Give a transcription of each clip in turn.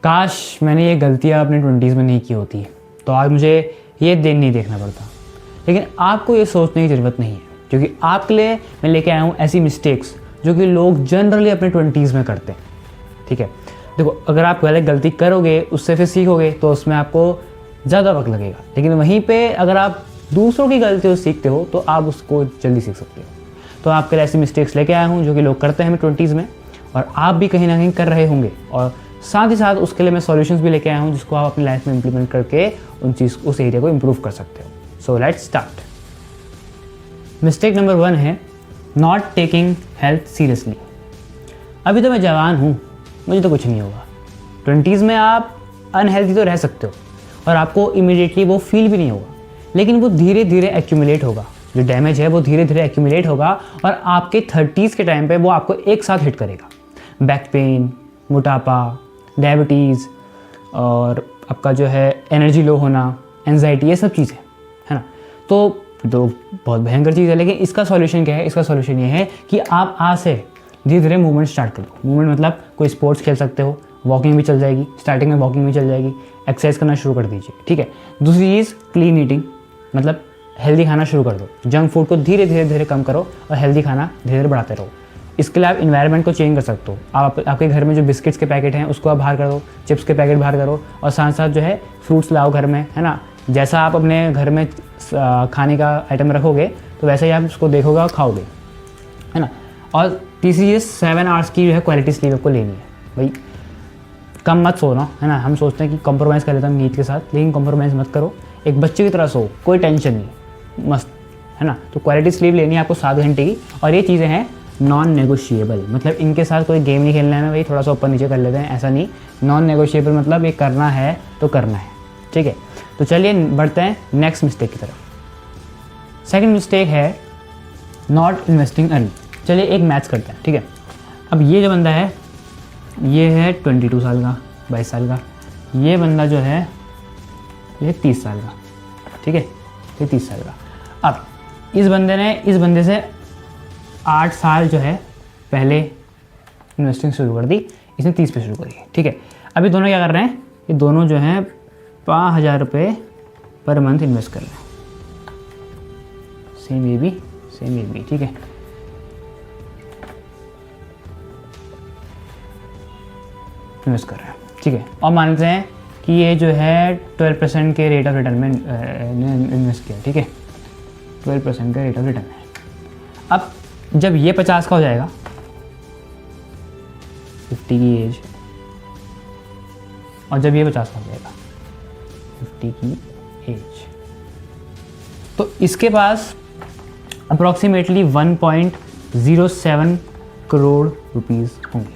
काश मैंने ये गलतियाँ अपने 20s में नहीं की होती तो आज मुझे ये दिन नहीं देखना पड़ता। लेकिन आपको ये सोचने की ज़रूरत नहीं है, क्योंकि आपके लिए मैं लेके आया हूँ ऐसी मिस्टेक्स जो कि लोग जनरली अपने 20s में करते हैं। ठीक है, देखो अगर आप पहले गलती करोगे उससे फिर सीखोगे तो उसमें आपको ज़्यादा वक्त लगेगा, लेकिन वहीं पे अगर आप दूसरों की गलतियों से सीखते हो तो आप उसको जल्दी सीख सकते हो। तो आपके लिए ऐसी मिस्टेक्स लेके आया हूँ जो कि लोग करते हैं अपने 20s में, और आप भी कहीं ना कहीं कर रहे होंगे, और साथ ही साथ उसके लिए मैं सॉल्यूशंस भी लेके आया हूँ जिसको आप अपनी लाइफ में इम्प्लीमेंट करके उस एरिया को इम्प्रूव कर सकते हो। So let's start. Mistake number 1 है नॉट टेकिंग हेल्थ सीरियसली। अभी तो मैं जवान हूँ, मुझे तो कुछ नहीं होगा। 20s में आप अनहेल्थी तो रह सकते हो और आपको इमीडिएटली वो फील भी नहीं होगा, लेकिन वो धीरे धीरे एक्यूमुलेट होगा। जो डैमेज है वो धीरे धीरे एक्यूमुलेट होगा और आपके 30s के टाइम पे वो आपको एक साथ हिट करेगा। बैक पेन, मोटापा, डायबिटीज़ और आपका जो है एनर्जी लो होना, एंजाइटी, ये सब चीज़ें है ना। तो बहुत भयंकर चीज़ है, लेकिन इसका सॉल्यूशन क्या है? इसका सॉल्यूशन ये है कि आप आज से धीरे धीरे मूवमेंट स्टार्ट कर दो। मूवमेंट मतलब कोई स्पोर्ट्स खेल सकते हो, वॉकिंग भी चल जाएगी, स्टार्टिंग में वॉकिंग भी चल जाएगी, एक्सरसाइज करना शुरू कर दीजिए। ठीक है, दूसरी चीज़ क्लीन ईटिंग, मतलब हेल्दी खाना शुरू कर दो। जंक फूड को धीरे धीरे कम करो और हेल्दी खाना धीरे धीरे बढ़ाते रहो। इसके लिए आप इन्वायरमेंट को चेंज कर सकते हो। आपके घर में जो बिस्किट्स के पैकेट हैं उसको आप बाहर कर दो, चिप्स के पैकेट बाहर करो, और साथ साथ जो है फ्रूट्स लाओ घर में, है ना। जैसा आप अपने घर में खाने का आइटम रखोगे तो वैसे ही आप उसको देखोगे और खाओगे, है ना। और तीसरी चीज़ 7 आवर्स की जो है क्वालिटी स्लीप आपको लेनी है। भाई कम मत सोना, है ना। हम सोचते हैं कि कॉम्प्रोमाइज़ कर लेते हैं नींद के साथ, लेकिन कॉम्प्रोमाइज़ मत करो। एक बच्चे की तरह सो, कोई टेंशन नहीं, मस्त, है ना। तो क्वालिटी स्लीप लेनी है आपको 7 घंटे की, और ये चीज़ें हैं नॉन नेगोशिएबल। मतलब इनके साथ कोई गेम नहीं खेलना है, भाई थोड़ा सा ऊपर नीचे कर लेते हैं, ऐसा नहीं। नॉन नेगोशिएबल मतलब ये करना है तो करना है। ठीक है, तो चलिए बढ़ते हैं नेक्स्ट मिस्टेक की तरफ। सेकंड मिस्टेक है नॉट इन्वेस्टिंग अर्ली। चलिए एक मैथ्स करते हैं। ठीक है, अब ये जो बंदा है ये है 22 साल का, 22 साल का। ये बंदा जो है ये 30 साल का। ठीक है, ये 30 साल का। अब इस बंदे से 8 साल जो है पहले इन्वेस्टिंग शुरू कर दी, इसने 30 पे शुरू करी। ठीक है, अभी दोनों क्या कर रहे हैं? ये दोनों जो हैं 5000 रुपये पर मंथ इन्वेस्ट कर रहे हैं। सेम ये भी। ठीक है, इन्वेस्ट कर रहे हैं। ठीक है, और मानते हैं कि ये जो है 12% के रेट ऑफ रिटर्न में इन्वेस्ट किया। ठीक है, 12% का रेट ऑफ रिटर्न है। अब जब ये 50 का हो जाएगा, 50 की एज, और जब ये 50 का हो जाएगा 50 की एज, तो इसके पास अप्रॉक्सीमेटली 1.07 करोड़ रुपीज़ होंगे,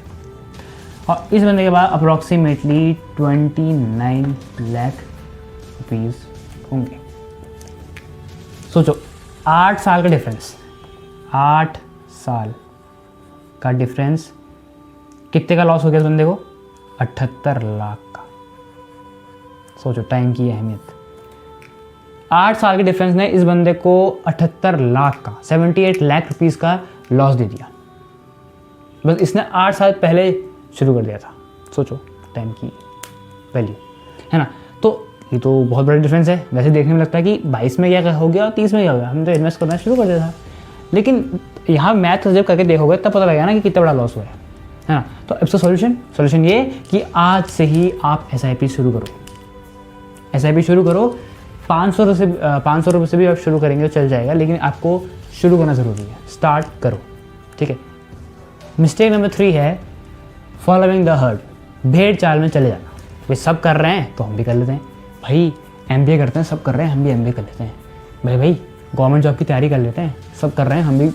और इस बंदे के पास अप्रॉक्सीमेटली 29 लाख रुपीज़ होंगे। सोचो 8 साल का डिफरेंस, 8 साल का डिफरेंस, कितने का लॉस हो गया इस बंदे को? 78 लाख का। सोचो टाइम की अहमियत। 8 साल के डिफरेंस ने इस बंदे को 78 लाख का, 78 लाख रुपीज़ का लॉस दे दिया। बस इसने 8 साल पहले शुरू कर दिया था। सोचो टाइम की वैल्यू, है ना। तो ये तो बहुत बड़ा डिफरेंस है। वैसे देखने में लगता है कि 22 में क्या हो गया और 30 में क्या हो गया, हमने तो इन्वेस्ट करना शुरू कर दिया था। लेकिन यहाँ मैथ जब करके देखोगे तब पता लगेगा ना कि कितना बड़ा लॉस हुआ है ना। तो अब सॉल्यूशन ये कि आज से ही आप SIP शुरू करो। SIP शुरू करो। 500 रुपये से भी आप शुरू करेंगे तो चल जाएगा, लेकिन आपको शुरू करना ज़रूरी है। स्टार्ट करो। ठीक है। मिस्टेक नंबर 3 है फॉलोइंग द हर्ड। भेड़ चाल में चले जाना। वे सब कर रहे हैं तो हम भी कर लेते हैं। भाई MBA करते हैं, सब कर रहे हैं, हम भी MBA कर लेते हैं। भाई गवर्नमेंट जॉब की तैयारी कर लेते हैं, सब कर रहे हैं, हम भी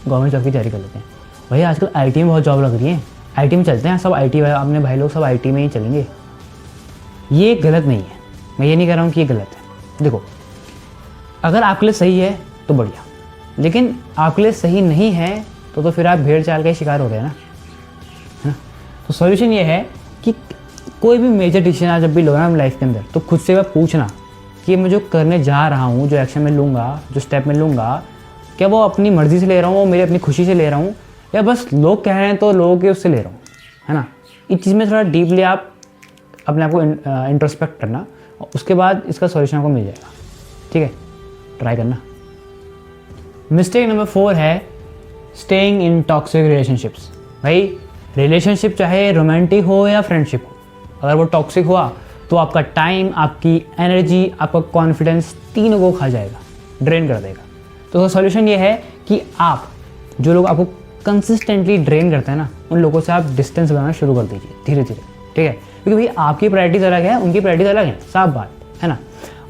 गवर्नमेंट जॉब की तैयारी कर लेते हैं। भाई आजकल IT में बहुत जॉब लग रही है, IT में चलते हैं, सब IT अपने भाई लोग सब IT में ही चलेंगे। ये गलत नहीं है, मैं ये नहीं कह रहा हूँ कि ये गलत है। देखो अगर आपके लिए सही है तो बढ़िया, लेकिन आपके लिए सही नहीं है तो फिर आप भेड़ चाल का ही शिकार हो रहे हैं ना, है ना। तो सॉल्यूशन ये है कि कोई भी मेजर डिसीजन आप जब भी लो ना लाइफ के अंदर, तो खुद से वह पूछना कि मैं जो करने जा रहा हूँ, जो एक्शन में लूँगा, जो स्टेप में लूँगा, क्या वो अपनी मर्ज़ी से ले रहा हूँ, वो मेरी अपनी खुशी से ले रहा हूँ, या बस लोग कह रहे हैं तो लोगों के उससे ले रहा हूँ, है ना। इस चीज़ में थोड़ा डीपली आप अपने आप को इंट्रोस्पेक्ट करना, और उसके बाद इसका सॉल्यूशन आपको मिल जाएगा। ठीक है, ट्राई करना। मिस्टेक नंबर 4 है स्टेइंग इन टॉक्सिक रिलेशनशिप्स। भाई रिलेशनशिप चाहे रोमांटिक हो या फ्रेंडशिप हो, अगर वो टॉक्सिक हुआ तो आपका टाइम, आपकी एनर्जी, आपका कॉन्फिडेंस तीनों को खा जाएगा, ड्रेन कर देगा। तो सॉल्यूशन ये है कि आप जो लोग आपको कंसिस्टेंटली ड्रेन करते हैं ना, उन लोगों से आप डिस्टेंस बनाना शुरू कर दीजिए धीरे धीरे। ठीक है, क्योंकि भाई आपकी प्रायोरिटीज़ अलग है, उनकी प्रायोरिटीज़ अलग है, साफ बात है ना।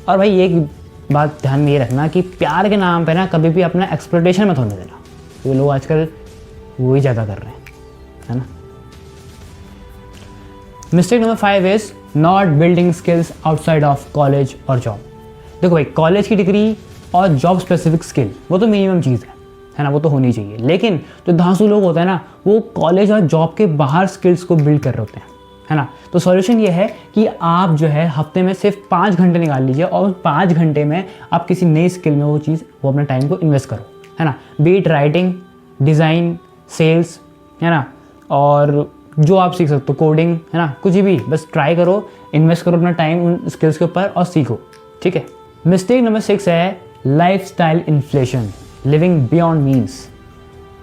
और भाई एक बात ध्यान में ये रखना कि प्यार के नाम पे ना कभी भी अपना एक्सप्लॉइटेशन मत होने देना, क्योंकि लोग आजकल वही ज़्यादा कर रहे हैं, है ना। Mistake number 5 is not building skills outside of college और जॉब। देखो भाई, कॉलेज की डिग्री और जॉब स्पेसिफिक स्किल वो तो मिनिमम चीज़ है ना, वो तो होनी चाहिए। लेकिन जो धांसू लोग होते हैं ना, वो कॉलेज और जॉब के बाहर स्किल्स को बिल्ड कर रहे होते हैं, है ना। तो सॉल्यूशन ये है कि आप जो है हफ्ते में सिर्फ 5 घंटे निकाल लीजिए, और 5 घंटे में आप किसी नई स्किल में वो अपने टाइम को इन्वेस्ट करो, है ना। बीट राइटिंग, डिज़ाइन, सेल्स, है ना, और जो आप सीख सकते हो, कोडिंग, है ना, कुछ भी, बस ट्राई करो, इन्वेस्ट करो अपना टाइम उन स्किल्स के ऊपर और सीखो। ठीक है। मिस्टेक नंबर 6 है lifestyle inflation, living beyond means.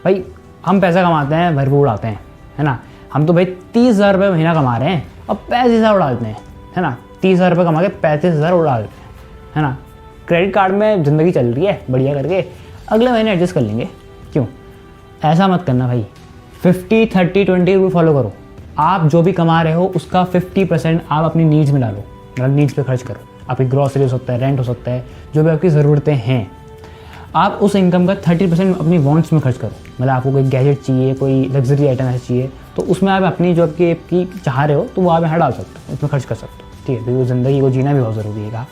भाई हम पैसा कमाते हैं, भरपूर उड़ाते हैं, है ना। हम तो भाई 30,000 रुपये महीना कमा रहे हैं और 35,000 उड़ा देते हैं, है ना। 30,000 रुपये कमा के 35,000 उड़ा देते हैं, है ना। क्रेडिट कार्ड में ज़िंदगी चल रही है बढ़िया करके, अगले महीने एडजस्ट कर लेंगे। क्यों? ऐसा मत करना भाई। 50-30-20 रूल फॉलो करो। आप जो भी कमा रहे हो उसका 50% आप अपनी नीड्स में डालो, मतलब नीड्स पे खर्च करो। आपकी ग्रॉसरी हो सकता है, रेंट हो सकता है, जो भी आपकी ज़रूरतें हैं, आप उस इनकम का 30% अपनी वांट्स में खर्च करो। मतलब आपको कोई गैजेट चाहिए, कोई लग्जरी आइटम ऐसा चाहिए, तो उसमें आप अपनी जो आपकी चाह रहे हो तो वो आप यहाँ डाल सकते हो, उसमें खर्च कर सकते हो। ठीक है, क्योंकि ज़िंदगी को जीना भी बहुत ज़रूरी है।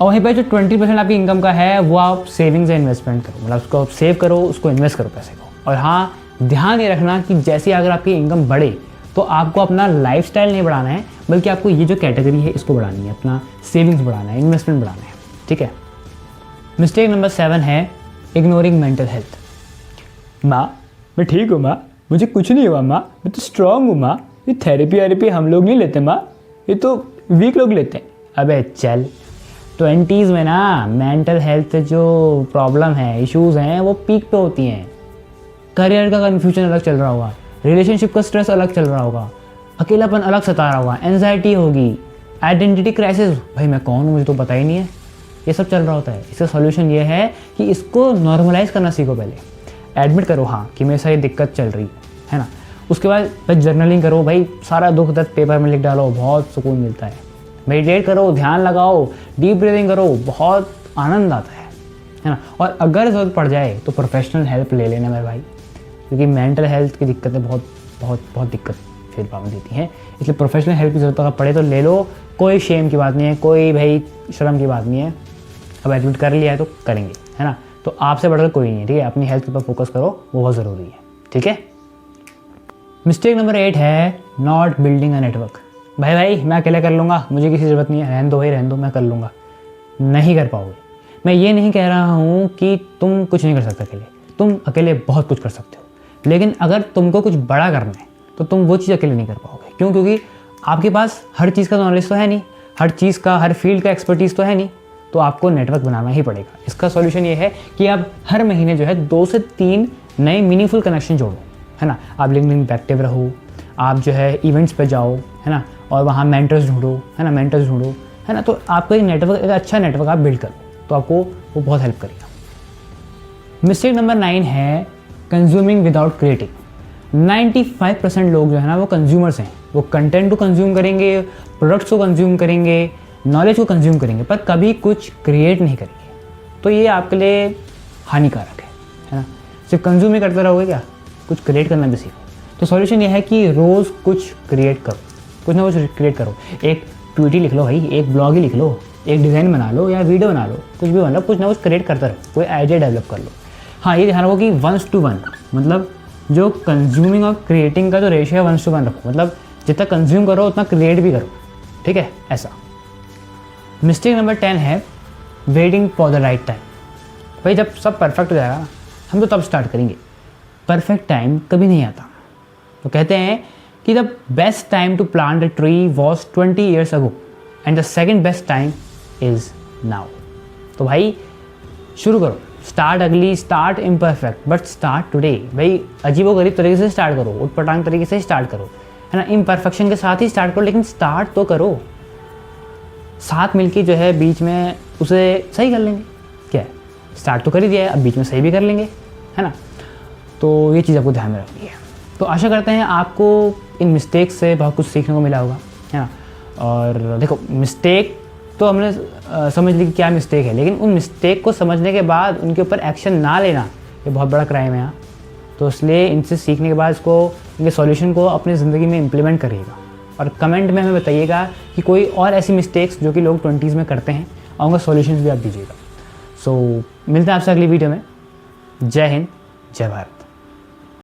और वहीं पर जो 20% आपकी इनकम का है वो आप सेविंग्स या इन्वेस्टमेंट करो, मतलब उसको आप सेव करो, उसको इन्वेस्ट करो पैसे को। और हाँ, ध्यान ये रखना कि जैसे अगर आपकी इनकम बढ़े तो आपको अपना लाइफस्टाइल नहीं बढ़ाना है, बल्कि आपको ये जो कैटेगरी है इसको बढ़ानी है, अपना सेविंग्स बढ़ाना है, इन्वेस्टमेंट बढ़ाना है। ठीक है। मिस्टेक नंबर 7 है इग्नोरिंग मेंटल हेल्थ। माँ मैं ठीक हूँ, माँ मुझे कुछ नहीं हुआ, माँ मैं तो स्ट्रांग हूँ, माँ ये थेरेपी हम लोग नहीं लेते, माँ ये तो वीक लोग लेते हैं। अबे चल, 20s में ना मेंटल हेल्थ जो प्रॉब्लम है, इश्यूज़ हैं, वो पीक पे होती हैं। करियर का कन्फ्यूजन अलग चल रहा होगा, रिलेशनशिप का स्ट्रेस अलग चल रहा होगा, अकेलापन अलग सता रहा होगा, एंजाइटी होगी, आइडेंटिटी क्राइसिस, भाई मैं कौन हूँ मुझे तो पता ही नहीं है, ये सब चल रहा होता है। इसका सॉल्यूशन ये है कि इसको नॉर्मलाइज करना सीखो। पहले एडमिट करो हाँ कि मेरे साथ ये दिक्कत चल रही है ना। उसके बाद बस जर्नलिंग करो, भाई सारा दुख दर्द पेपर में लिख डालो, बहुत सुकून मिलता है। मेडिटेट करो, ध्यान लगाओ, डीप ब्रीदिंग करो, बहुत आनंद आता है ना। और अगर ज़रूरत पड़ जाए तो प्रोफेशनल हेल्प ले लेना मेरे भाई, क्योंकि मेंटल हेल्थ की दिक्कतें बहुत बहुत बहुत दिक्कत फिर पावन देती हैं। इसलिए प्रोफेशनल हेल्प की ज़रूरत अगर पड़े तो ले लो, कोई शेम की बात नहीं है, कोई भाई शर्म की बात नहीं है। अब एडमिट कर लिया है तो करेंगे, है ना। तो आपसे बढ़कर कोई नहीं है, ठीक है। अपनी हेल्थ के ऊपर फोकस करो, वो बहुत ज़रूरी है, ठीक है। मिस्टेक नंबर 8 है नॉट बिल्डिंग अ नेटवर्क। भाई मैं अकेले कर लूँगा, मुझे किसी ज़रूरत नहीं है, रहने दो भाई रहने दो, मैं कर लूँगा। नहीं कर पाओगे। मैं ये नहीं कह रहा हूँ कि तुम कुछ नहीं कर सकते अकेले, तुम अकेले बहुत कुछ कर सकते हो। लेकिन अगर तुमको कुछ बड़ा करना है तो तुम वो चीज़ अकेले नहीं कर पाओगे। क्यों? क्योंकि आपके पास हर चीज़ का नॉलेज तो है नहीं, हर चीज़ का, हर फील्ड का एक्सपर्टीज़ तो है नहीं, तो आपको नेटवर्क बनाना ही पड़ेगा। इसका सॉल्यूशन ये है कि आप हर महीने जो है 2 से 3 नए मीनिंगफुल कनेक्शन जोड़ो, है ना। आप लिंक्डइन पे एक्टिव रहो, आप जो है इवेंट्स पे जाओ, है ना, और वहाँ मेंटर्स ढूंढो, है ना, मेंटर्स ढूंढो, है ना। तो आपका एक नेटवर्क, एक अच्छा नेटवर्क आप बिल्ड करो, तो आपको वो बहुत हेल्प करेगा। मिस्टेक नंबर 9 है कंज्यूमिंग विदाउट क्रिएटिंग। 95% लोग जो है ना वो कंज्यूमर्स हैं, वो कंटेंट को कंज्यूम करेंगे, प्रोडक्ट्स को कंज्यूम करेंगे, नॉलेज को कंज्यूम करेंगे, पर कभी कुछ क्रिएट नहीं करेंगे। तो ये आपके लिए हानिकारक है ना। सिर्फ कंज्यूम ही करते रहोगे क्या, कुछ क्रिएट करना भी सीखो। तो सॉल्यूशन ये है कि रोज़ कुछ क्रिएट करो, कुछ ना कुछ क्रिएट करो। एक ट्वीट ही लिख लो भाई, एक ब्लॉग ही लिख लो, एक डिज़ाइन बना लो या वीडियो बना लो, कुछ भी बना लो, कुछ ना कुछ क्रिएट करते रहो, कोई आइडिया डेवलप कर लो। हाँ, ये ध्यान रखो कि 1:1, मतलब जो कंज्यूमिंग और क्रिएटिंग का जो रेशियो है 1:1 रखो, मतलब जितना कंज्यूम करो उतना क्रिएट भी करो, ठीक है, ऐसा। मिस्टेक नंबर 10 है waiting for the right time. भाई जब सब परफेक्ट हो जाएगा ना, हम तो तब स्टार्ट करेंगे। परफेक्ट टाइम कभी नहीं आता। तो कहते हैं कि the best time to plant a tree was 20 years ago and the second best time is now. तो भाई शुरू करो, start ugly, start imperfect but start today. भाई अजीबोगरीब तरीके से स्टार्ट करो, उटपटांग तरीके से स्टार्ट करो, है ना, इम्परफेक्शन के साथ ही स्टार्ट करो, लेकिन स्टार्ट तो करो। साथ मिलके जो है बीच में उसे सही कर लेंगे। क्या है, स्टार्ट तो कर ही दिया है, अब बीच में सही भी कर लेंगे, है ना। तो ये चीज़ आपको ध्यान में रखनी है। तो आशा करते हैं आपको इन मिस्टेक्स से बहुत कुछ सीखने को मिला होगा, है ना। और देखो, मिस्टेक तो हमने समझ ली कि क्या मिस्टेक है, लेकिन उन मिस्टेक को समझने के बाद उनके ऊपर एक्शन ना लेना, ये बहुत बड़ा क्राइम है यहाँ। तो इसलिए इनसे सीखने के बाद इसको, इनके सॉल्यूशन को अपनी ज़िंदगी में इम्प्लीमेंट करिएगा और कमेंट में हमें बताइएगा कि कोई और ऐसी मिस्टेक्स जो कि लोग 20s में करते हैं और उनका सॉल्यूशंस भी आप दीजिएगा। सो मिलते हैं आपसे अगली वीडियो में। जय हिंद, जय भारत।